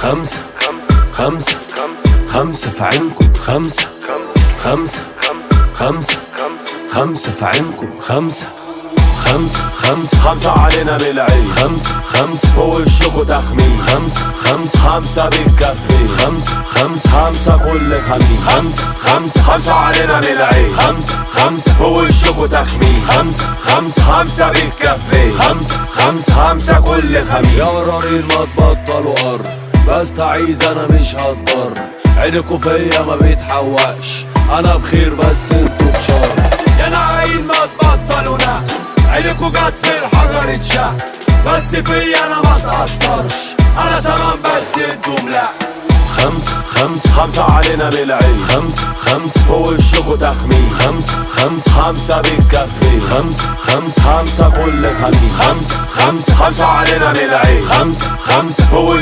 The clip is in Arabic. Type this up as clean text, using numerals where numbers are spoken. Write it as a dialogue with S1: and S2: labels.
S1: خمسة خمسة خمسة في عينكم، خمسة خمسة خمسة خمسة في عينكم، خمسة خمسة خمسة خمسة علينا بالعين، خمسة خمسة فوق وشكوا تخمين، خمسة خمسة خمسة بتكفي، خمسة خمسة خمسة كل خميس، خمسة خمسة خمسة علينا بالعين، خمسة خمسة فوق وشكوا تخمين، خمسة خمسة خمسة بتكفي، خمسة خمسة خمسة كل خميس. يا ورارين ما تبطلوا قر، بستعيذ انا مش هتضر، عينكوا فيا ما بيتحوقش، انا بخير بس انتوا بشر. يا ناعين ما تبطلوا نق، عينكوا جت في الحجر اتشق، بس فيا انا ما تأثرش، انا تمام بس انتم لا. خمسة خمسة خمسة علينا بالعين، خمسة خمسة فوق وشكوا تخمين، خمسة خمسة خمسة بتكفي، خمسة خمسة خمسة كل خميس، خمسة خمسة خمسة علينا بالعين، خمسة خمسة فوق